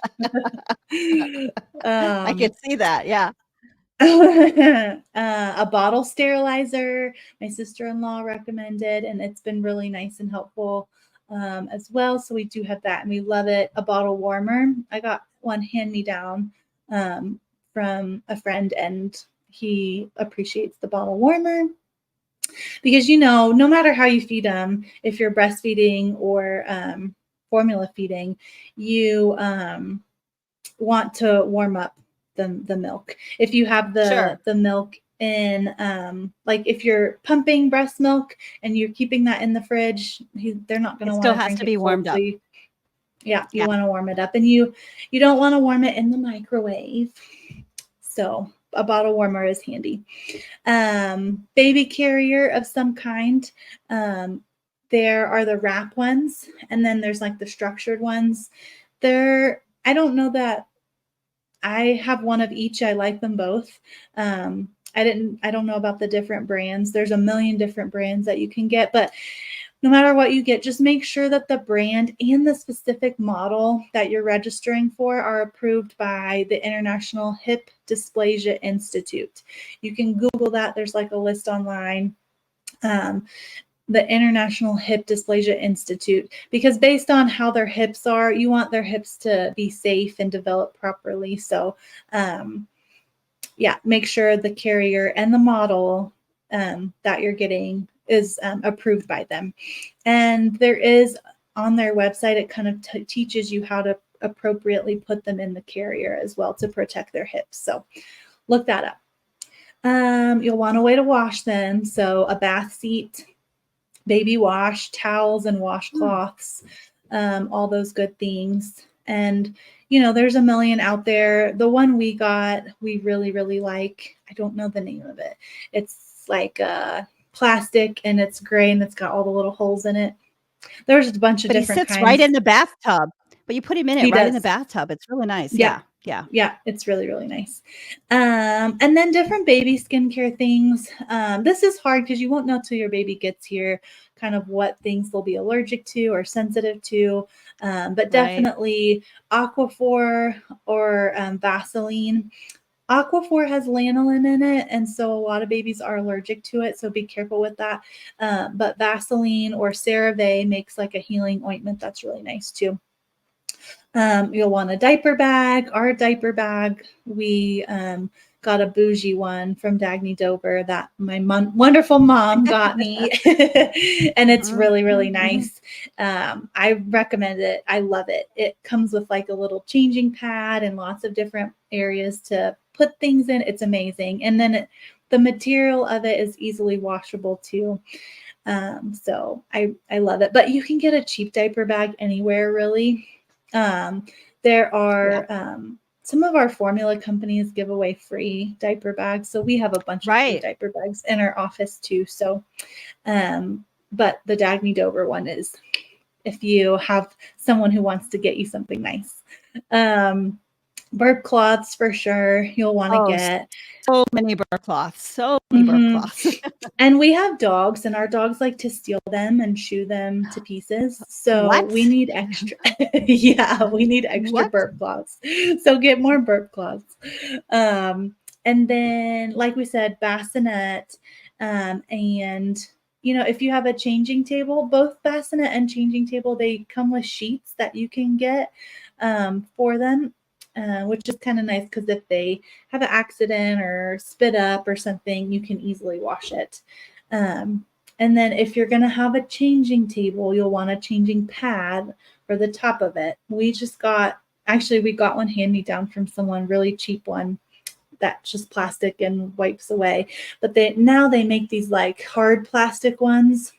S2: I
S1: um,
S2: could see that, yeah.
S1: a bottle sterilizer, my sister-in-law recommended, and it's been really nice and helpful as well. So we do have that, and we love it. A bottle warmer. I got one hand me down from a friend, and he appreciates the bottle warmer because no matter how you feed them, if you're breastfeeding or formula feeding, you want to warm up the milk. If you have
S2: Sure.
S1: the milk in like if you're pumping breast milk and you're keeping that in the fridge, they're not going
S2: It
S1: to
S2: still
S1: want to
S2: has
S1: drink
S2: to
S1: it
S2: be
S1: cold.
S2: warmed
S1: So
S2: up.
S1: you
S2: Yeah.
S1: want to warm it up, and you don't want to warm it in the microwave. So a bottle warmer is handy. Baby carrier of some kind. There are the wrap ones, and then there's like the structured ones. I don't know that I have one of each. I like them both. I don't know about the different brands. There's a million different brands that you can get, but no matter what you get, just make sure that the brand and the specific model that you're registering for are approved by the International Hip Dysplasia Institute. You can Google that. There's like a list online. Um, the International Hip Dysplasia Institute, because based on how their hips are, you want their hips to be safe and develop properly. So, yeah, make sure the carrier and the model that you're getting is approved by them. And there is on their website, it kind of teaches you how to appropriately put them in the carrier as well to protect their hips. So look that up. You'll want a way to wash them. So a bath seat, baby wash, towels and washcloths, all those good things. And, there's a million out there. The one we got, we really, really like. I don't know the name of it. It's like plastic, and it's gray, and it's got all the little holes in it. There's a bunch of
S2: But he
S1: different
S2: sits right
S1: kinds.
S2: in the bathtub. But you put him in it
S1: He
S2: right in the
S1: does.
S2: bathtub. It's really nice.
S1: Yeah.
S2: Yeah. Yeah.
S1: Yeah, it's really, really nice. And then different baby skincare things. This is hard because you won't know till your baby gets here kind of what things they'll be allergic to or sensitive to. But
S2: Right.
S1: definitely Aquaphor or Vaseline. Aquaphor has lanolin in it, and so a lot of babies are allergic to it, so be careful with that. But Vaseline or CeraVe makes like a healing ointment that's really nice too. You'll want a diaper bag. Our diaper bag, we got a bougie one from Dagny Dover that my wonderful mom got me. And it's really, really nice. I recommend it. I love it. It comes with like a little changing pad and lots of different areas to put things in. It's amazing. And then the material of it is easily washable too. So I love it. But you can get a cheap diaper bag anywhere, really. There
S2: Yeah.
S1: are some of our formula companies give away free diaper bags. So we have a bunch of free
S2: Right.
S1: diaper bags in our office too. So, but the Dagny Dover one is if you have someone who wants to get you something nice. Burp cloths for sure you'll want to
S2: Oh,
S1: get.
S2: so many burp cloths. So many burp
S1: Mm-hmm.
S2: cloths.
S1: And we have dogs, and our dogs like to steal them and chew them to pieces. So
S2: What?
S1: we need extra. Yeah, we need extra
S2: What?
S1: burp cloths. So get more burp cloths. And then, like we said, bassinet. And, if you have a changing table, both bassinet and changing table, they come with sheets that you can get for them. Which is kind of nice because if they have an accident or spit up or something, you can easily wash it. And then if you're going to have a changing table, you'll want a changing pad for the top of it. We got one hand me down from someone, really cheap one that's just plastic and wipes away. But now they make these like hard plastic ones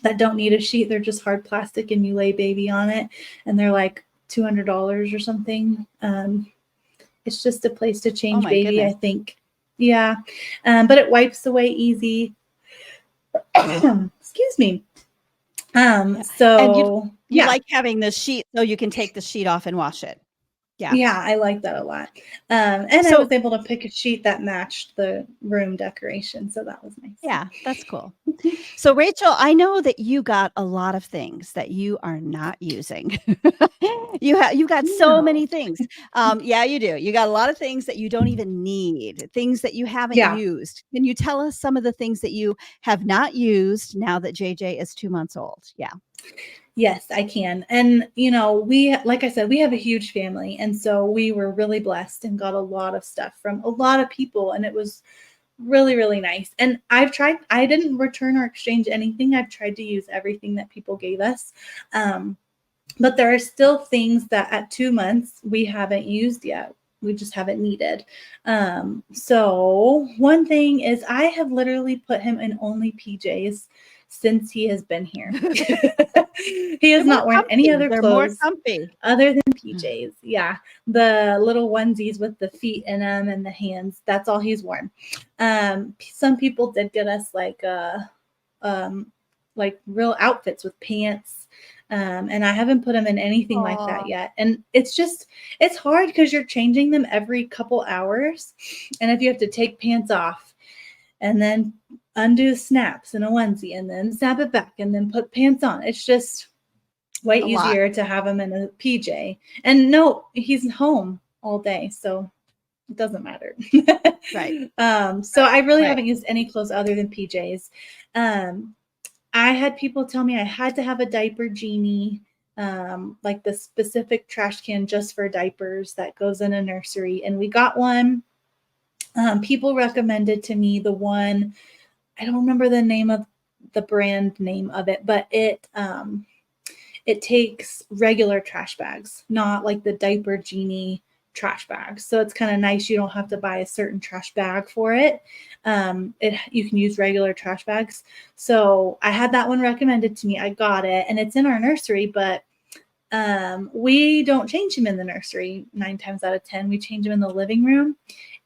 S1: that don't need a sheet. They're just hard plastic and you lay baby on it, and they're like $200 or something. It's just a place to
S2: Oh
S1: change
S2: my
S1: baby,
S2: goodness.
S1: I think. Yeah. But it wipes away easy. Excuse me.
S2: Yeah. And
S1: So
S2: you
S1: yeah.
S2: like having the sheet so you can take the sheet off and wash it. Yeah.
S1: Yeah, I like that a lot. And I
S2: So
S1: was able to pick a sheet that matched the room decoration, so that was nice.
S2: yeah, that's cool. So Rachel, I know that you got a lot of things that you are not using. You got so
S1: No.
S2: many things. Yeah, you do. You got a lot of things that you don't even need, things that you haven't
S1: Yeah.
S2: used. Can you tell us some of the things that you have not used now that JJ is 2 months old? Yeah.
S1: Yes, I can. And, like I said, we have a huge family. And so we were really blessed and got a lot of stuff from a lot of people. And it was really, really nice. And I didn't return or exchange anything. I've tried to use everything that people gave us. But there are still things that at 2 months we haven't used yet. We just haven't needed. So one thing is I have literally put him in only PJs since he has been here. He
S2: They're
S1: is
S2: more
S1: not wearing any
S2: comfy.
S1: other
S2: They're more
S1: clothes
S2: comfy.
S1: other than PJs. Yeah. The little onesies with the feet in them and the hands. That's all he's worn. Some people did get us like real outfits with pants. And I haven't put them in anything like
S2: Aw.
S1: that yet. And it's hard because you're changing them every couple hours. And if you have to take pants off and then undo snaps in a onesie and then snap it back and then put pants on, it's just way
S2: A lot.
S1: easier to have him in a PJ. And no, he's home all day, so it doesn't matter.
S2: Right.
S1: So I really
S2: Right.
S1: haven't used any clothes other than PJs. I had people tell me I had to have a diaper genie, like the specific trash can just for diapers that goes in a nursery. And we got one. People recommended to me the one, I don't remember the brand name of it, but it takes regular trash bags, not like the diaper genie trash bags. So it's kind of nice. You don't have to buy a certain trash bag for it. You can use regular trash bags. So I had that one recommended to me. I got it, and it's in our nursery, but we don't change him in the nursery 9 times out of 10. We change him in the living room,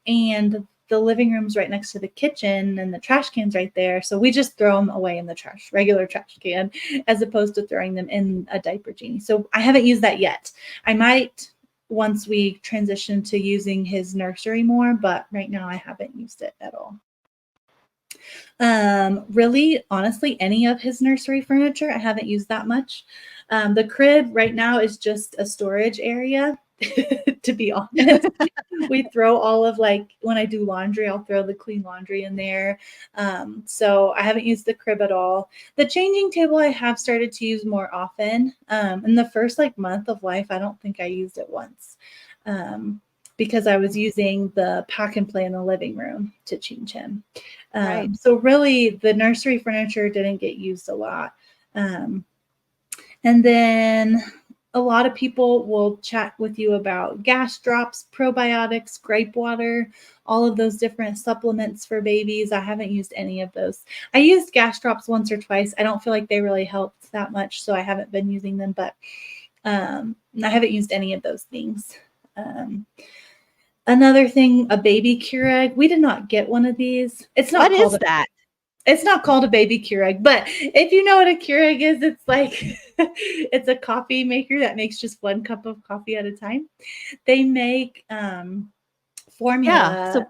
S1: and the living room's right next to the kitchen and the trash can's right there. So we just throw them away in the regular trash can, as opposed to throwing them in a diaper genie. So I haven't used that yet. I might once we transition to using his nursery more, but right now I haven't used it at all. Really, honestly, any of his nursery furniture, I haven't used that much. The crib right now is just a storage area, to be honest. We throw all of, like, when I do laundry, I'll throw the clean laundry in there. So I haven't used the crib at all. The changing table I have started to use more often. In the first like month of life, I don't think I used it once. Because I was using the pack and play in the living room to change him.
S2: Right.
S1: So really the nursery furniture didn't get used a lot. And then a lot of people will chat with you about gas drops, probiotics, gripe water, all of those different supplements for babies. I haven't used any of those. I used gas drops once or twice. I don't feel like they really helped that much, so I haven't been using them, but I haven't used any of those things. Another thing, a baby Keurig. We did not get one of these. It's not
S2: What
S1: called
S2: is that?
S1: It's not called a baby Keurig, but if you know what a Keurig is, it's like it's a coffee maker that makes just one cup of coffee at a time. They make
S2: Yeah.
S1: formula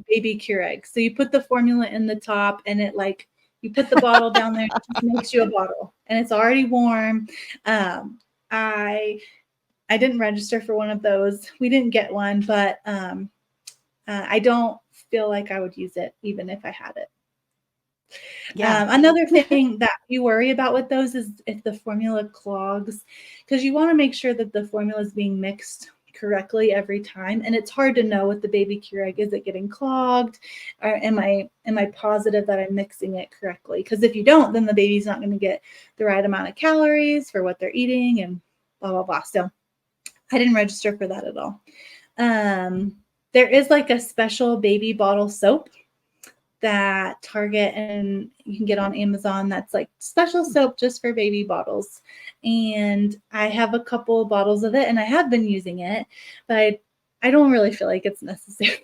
S1: baby Keurig. So you put the formula in the top, and it like you put the bottle down there, it just makes you a bottle, and it's already warm. I didn't register for one of those. We didn't get one, but I don't feel like I would use it even if I had it.
S2: Yeah.
S1: Another thing that you worry about with those is if the formula clogs, because you want to make sure that the formula is being mixed correctly every time. And it's hard to know with the baby Keurig, is it getting clogged, or am I positive that I'm mixing it correctly? Because if you don't, then the baby's not going to get the right amount of calories for what they're eating and blah, blah, blah. So I didn't register for that at all. There is like a special baby bottle soap that Target and you can get on Amazon that's like special soap just for baby bottles. And I have a couple bottles of it and I have been using it, but I don't really feel like it's necessary.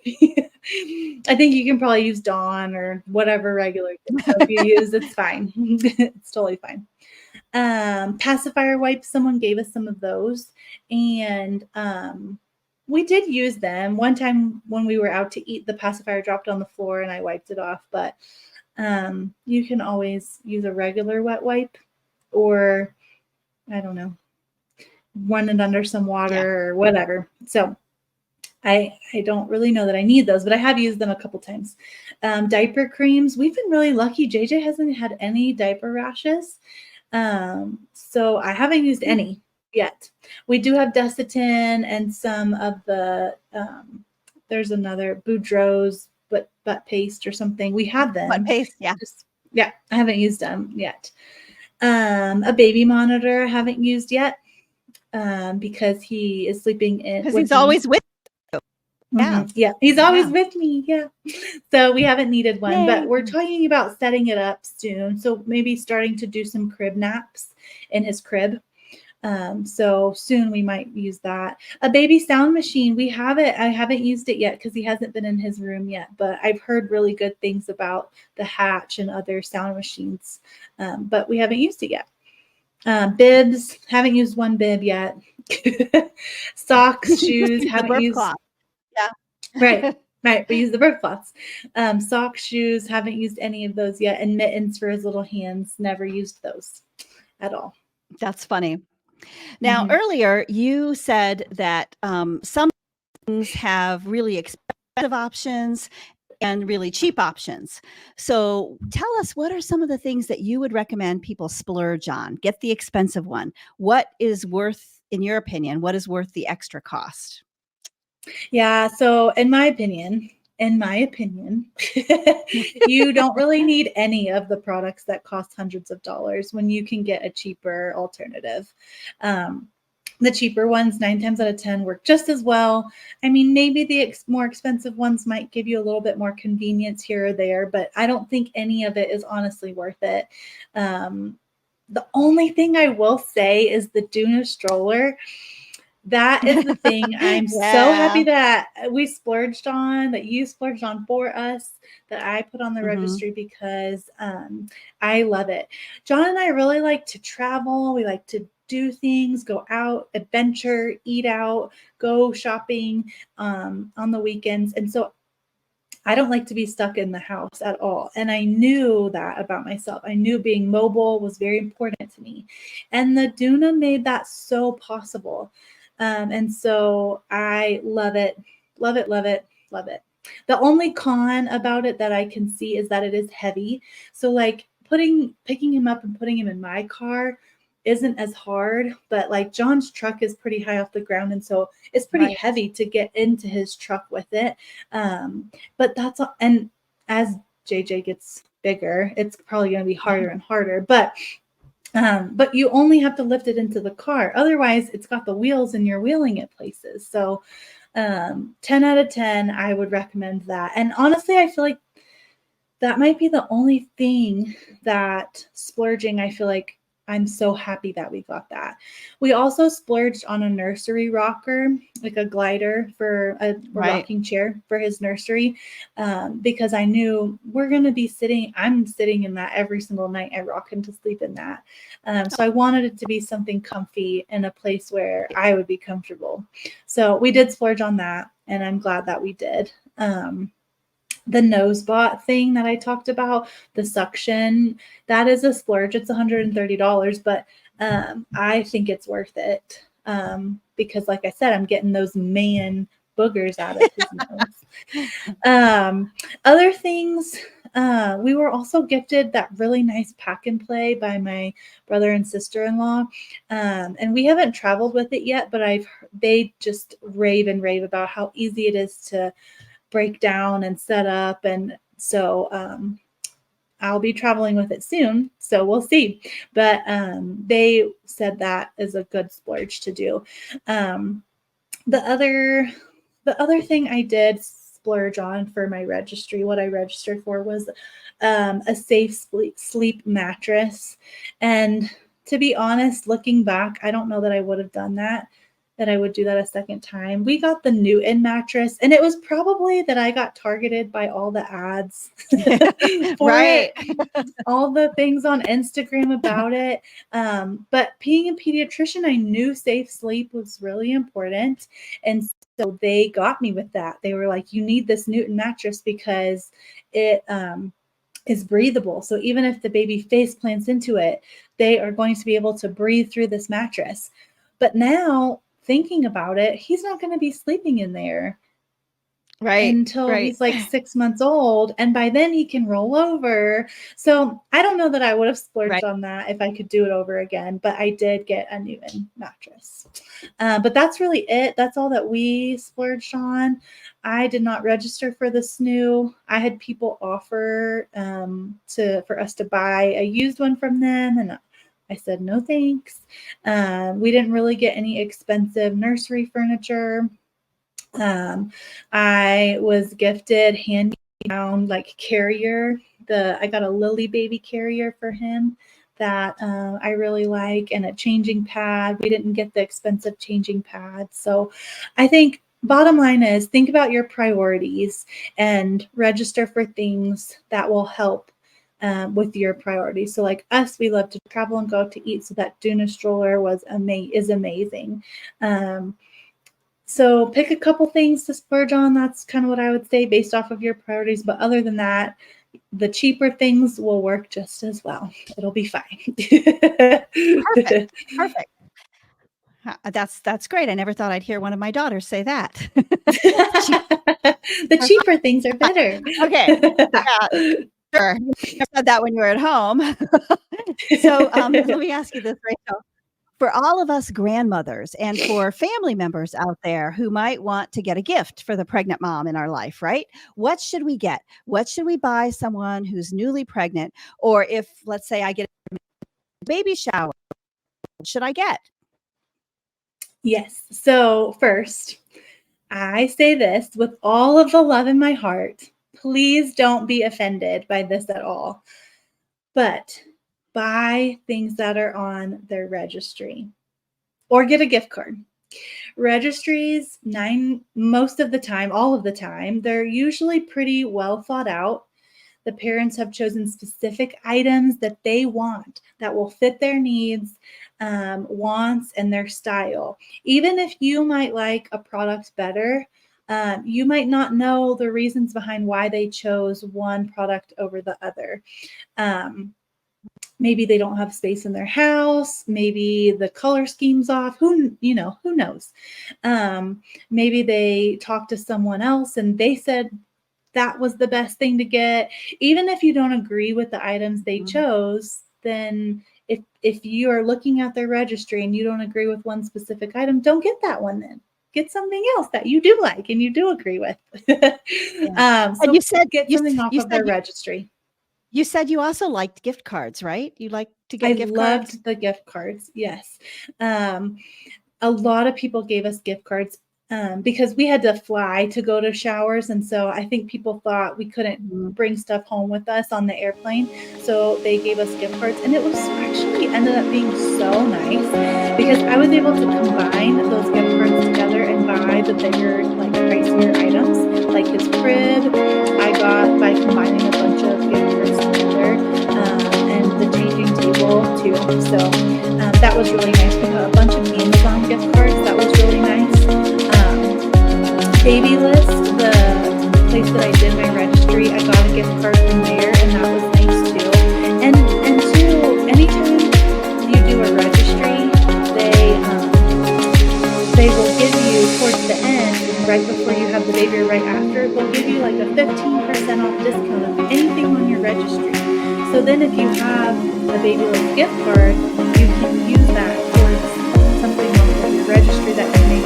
S1: I think you can probably use Dawn or whatever regular soap you use. It's fine. It's totally fine. Pacifier wipes, someone gave us some of those, and we did use them. One time when we were out to eat, the pacifier dropped on the floor and I wiped it off, but you can always use a regular wet wipe, or I don't know, run it under some water or whatever. So I don't really know that I need those, but I have used them a couple times. Diaper creams, we've been really lucky. JJ hasn't had any diaper rashes. So I haven't used any yet. We do have Desitin and some of the, there's another Boudreaux's butt paste or something. We have them.
S2: Butt paste, yeah.
S1: I haven't used them yet. A baby monitor I haven't used yet because he is sleeping in.
S2: Because he's always with you.
S1: Yeah. Mm-hmm. Yeah. He's always with me. Yeah. So we haven't needed one,
S2: Yay.
S1: but we're talking about setting it up soon. So maybe starting to do some crib naps in his crib. So soon we might use that. A baby sound machine. We have it. I haven't used it yet because he hasn't been in his room yet, but I've heard really good things about the Hatch and other sound machines. But we haven't used it yet. Bibs, haven't used one bib yet. Socks, shoes, haven't used.
S2: Cloth. Yeah.
S1: Right. We use the bird cloths. Socks, shoes, haven't used any of those yet. And mittens for his little hands, never used those at all.
S2: That's funny. Now, earlier you said that some things have really expensive options and really cheap options. So tell us, what are some of the things that you would recommend people splurge on? Get the expensive one. What is worth, in your opinion, what is worth the extra cost?
S1: Yeah. So in my opinion, you don't really need any of the products that cost hundreds of dollars when you can get a cheaper alternative. The cheaper ones, 9 times out of 10, work just as well. I mean, maybe the more expensive ones might give you a little bit more convenience here or there, but I don't think any of it is honestly worth it. The only thing I will say is the Duna stroller. That is the thing I'm so
S2: Yeah.
S1: happy that we splurged on, that you splurged on for us, that I put on the
S2: Mhm.
S1: registry because I love it. John and I really like to travel. We like to do things, go out, adventure, eat out, go shopping on the weekends. And so I don't like to be stuck in the house at all. And I knew that about myself. I knew being mobile was very important to me. And the Duna made that so possible. And so I love it, love it, love it, love it. The only con about it that I can see is that it is heavy. So like picking him up and putting him in my car isn't as hard, but like John's truck is pretty high off the ground. And so it's pretty
S2: Right.
S1: heavy to get into his truck with it. Um, but that's all. And as JJ gets bigger, it's probably going to be harder and harder. But you only have to lift it into the car. Otherwise, it's got the wheels and you're wheeling it places. So 10 out of 10, I would recommend that. And honestly, I feel like that might be the only thing that splurging, I feel like I'm so happy that we got that. We also splurged on a nursery rocker, like a glider for a
S2: Right.
S1: rocking chair for his nursery, because I knew we're going to be I'm sitting in that every single night. I rock him to sleep in that. So I wanted it to be something comfy in a place where I would be comfortable. So we did splurge on that, and I'm glad that we did. The nose bot thing that I talked about, the suction, that is a splurge. It's $130, but I think it's worth it because, like I said, I'm getting those man boogers out of his nose. Other things, we were also gifted that really nice pack and play by my brother and sister-in-law, and we haven't traveled with it yet, but they just rave and rave about how easy it is to break down and set up. And so I'll be traveling with it soon. So we'll see. But they said that is a good splurge to do. Um, the other thing I did splurge on for my registry, what I registered for was a safe sleep mattress. And to be honest, looking back, I don't know that I would have done that I would do that a second time. We got the Newton mattress, and it was probably that I got targeted by all the ads for
S2: Right.
S1: it, all the things on Instagram about it. But being a pediatrician, I knew safe sleep was really important. And so they got me with that. They were like, you need this Newton mattress because it is breathable. So even if the baby face plants into it, they are going to be able to breathe through this mattress. But now, thinking about it, he's not going to be sleeping in there
S2: Right.
S1: until
S2: Right.
S1: he's like 6 months old. And by then he can roll over. So I don't know that I would have splurged
S2: Right.
S1: on that if I could do it over again, but I did get a Newton mattress. But that's really it. That's all that we splurged on. I did not register for the SNU. I had people offer for us to buy a used one from them, and I said no thanks. We didn't really get any expensive nursery furniture. Um, I was gifted handy down like carrier. I got a Lily baby carrier for him that I really like, and a changing pad. We didn't get the expensive changing pad, so I think bottom line is think about your priorities and register for things that will help with your priorities. So like us, we love to travel and go out to eat. So that Duna stroller is amazing. So pick a couple things to splurge on. That's kind of what I would say based off of your priorities. But other than that, the cheaper things will work just as well. It'll be fine.
S2: Perfect. Perfect. That's great. I never thought I'd hear one of my daughters say that. Cheap.
S1: The cheaper things are better.
S2: Okay. Yeah, sure. You never said that when you were at home. So, let me ask you this, Rachel. For all of us grandmothers and for family members out there who might want to get a gift for the pregnant mom in our life, right? What should we get? What should we buy someone who's newly pregnant? Or if, let's say, I get a baby shower, what should I get?
S1: Yes. So first, I say this with all of the love in my heart. Please don't be offended by this at all. But buy things that are on their registry or get a gift card. Registries, most of the time, all of the time, they're usually pretty well thought out. The parents have chosen specific items that they want that will fit their needs, wants, and their style. Even if you might like a product better, you might not know the reasons behind why they chose one product over the other. Maybe they don't have space in their house. Maybe the color scheme's off. Who knows? Maybe they talked to someone else and they said that was the best thing to get. Even if you don't agree with the items they chose, then if you are looking at their registry and you don't agree with one specific item, don't get that one then. Get something else that you do like and you do agree with.
S2: And
S1: So
S2: you said
S1: get something off of their
S2: you
S1: registry.
S2: you said you also liked gift cards, right? You like to
S1: I
S2: get gift cards?
S1: loved the gift cards. Yes. A lot of people gave us gift cards because we had to fly to go to showers. And so I think people thought we couldn't bring stuff home with us on the airplane. So they gave us gift cards. And it was actually ended up being so nice because I was able to combine those gift cards together and buy the bigger, like pricier items, like his crib. I got by combining a bunch of gift cards together and the changing table too. So that was really nice. We got a bunch of Amazon gift cards. That was really nice. Baby List, the place that I did my registry, I got a gift card from there, and that was nice too. And two, anytime you do a registry, they will give you towards the end, right before you have the baby or right after, they'll give you like a 15% off discount of anything on your registry. So then if you have a Baby List gift card, you can use that towards something on your registry that can make